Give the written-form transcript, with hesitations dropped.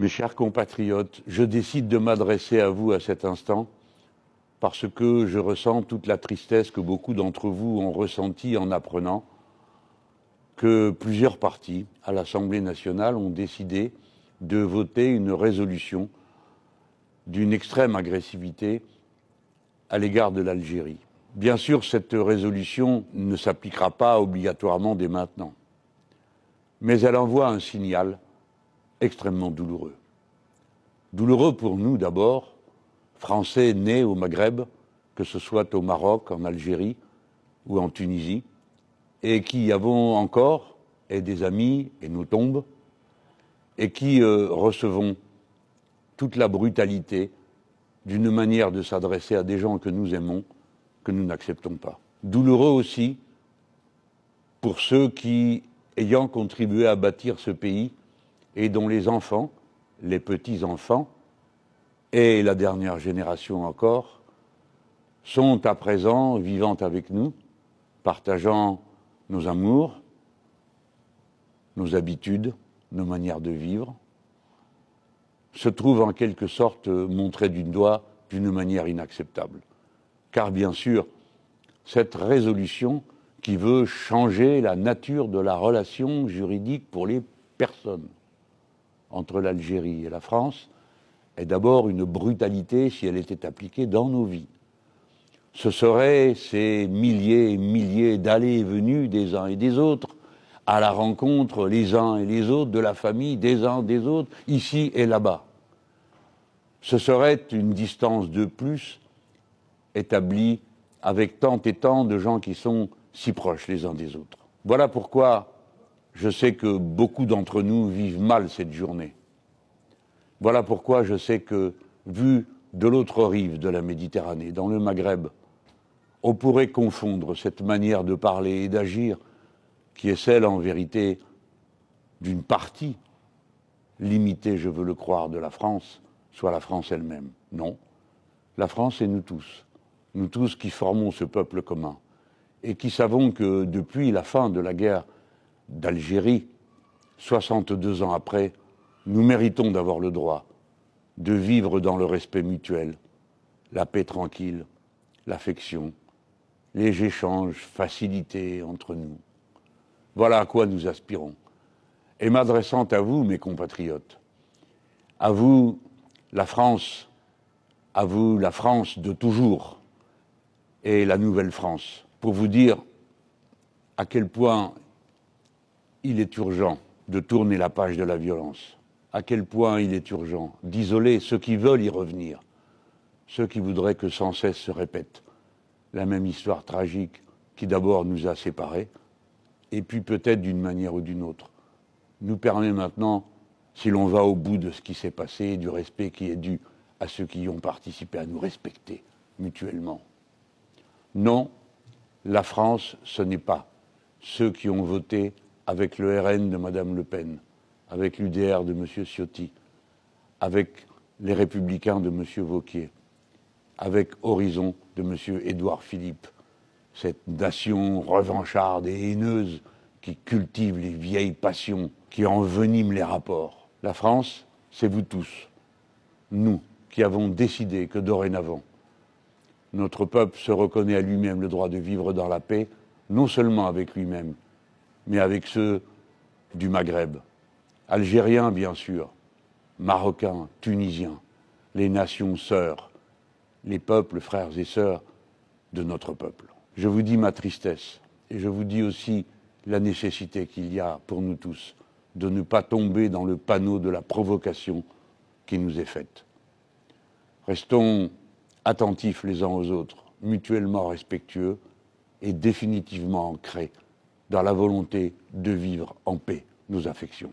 Mes chers compatriotes, je décide de m'adresser à vous à cet instant parce que je ressens toute la tristesse que beaucoup d'entre vous ont ressentie en apprenant que plusieurs partis à l'Assemblée nationale ont décidé de voter une résolution d'une extrême agressivité à l'égard de l'Algérie. Bien sûr, cette résolution ne s'appliquera pas obligatoirement dès maintenant, mais elle envoie un signal extrêmement douloureux. Douloureux pour nous d'abord, Français nés au Maghreb, que ce soit au Maroc, en Algérie ou en Tunisie, et qui avons encore et des amis et nos tombes, et qui recevons toute la brutalité d'une manière de s'adresser à des gens que nous aimons, que nous n'acceptons pas. Douloureux aussi pour ceux qui, ayant contribué à bâtir ce pays, et dont les enfants, les petits-enfants, et la dernière génération encore, sont à présent vivant avec nous, partageant nos amours, nos habitudes, nos manières de vivre, se trouvent en quelque sorte montrés du doigt d'une manière inacceptable. Car bien sûr, cette résolution qui veut changer la nature de la relation juridique pour les personnes entre l'Algérie et la France est d'abord une brutalité si elle était appliquée dans nos vies. Ce seraient ces milliers et milliers d'allées et venues des uns et des autres, à la rencontre les uns et les autres de la famille des uns des autres, ici et là-bas. Ce serait une distance de plus établie avec tant et tant de gens qui sont si proches les uns des autres. Voilà pourquoi je sais que beaucoup d'entre nous vivent mal cette journée. Voilà pourquoi je sais que, vu de l'autre rive de la Méditerranée, dans le Maghreb, on pourrait confondre cette manière de parler et d'agir, qui est celle, en vérité, d'une partie limitée, je veux le croire, de la France, soit la France elle-même. Non, la France, c'est nous tous qui formons ce peuple commun, et qui savons que depuis la fin de la guerre d'Algérie, 62 ans après, nous méritons d'avoir le droit de vivre dans le respect mutuel, la paix tranquille, l'affection, les échanges facilités entre nous. Voilà à quoi nous aspirons. Et m'adressant à vous, mes compatriotes, à vous, la France, à vous, la France de toujours, et la nouvelle France, pour vous dire à quel point il est urgent de tourner la page de la violence, à quel point il est urgent d'isoler ceux qui veulent y revenir, ceux qui voudraient que sans cesse se répète la même histoire tragique qui d'abord nous a séparés, et puis peut-être d'une manière ou d'une autre, nous permet maintenant, si l'on va au bout de ce qui s'est passé, du respect qui est dû à ceux qui y ont participé, à nous respecter mutuellement. Non, la France, ce n'est pas ceux qui ont voté avec le RN de Mme Le Pen, avec l'UDR de M. Ciotti, avec les Républicains de M. Wauquiez, avec Horizon de M. Édouard Philippe, cette nation revancharde et haineuse qui cultive les vieilles passions, qui envenime les rapports. La France, c'est vous tous, nous, qui avons décidé que dorénavant, notre peuple se reconnaît à lui-même le droit de vivre dans la paix, non seulement avec lui-même, mais avec ceux du Maghreb, algériens bien sûr, marocains, tunisiens, les nations sœurs, les peuples frères et sœurs de notre peuple. Je vous dis ma tristesse et je vous dis aussi la nécessité qu'il y a pour nous tous de ne pas tomber dans le panneau de la provocation qui nous est faite. Restons attentifs les uns aux autres, mutuellement respectueux et définitivement ancrés dans la volonté de vivre en paix nos affections.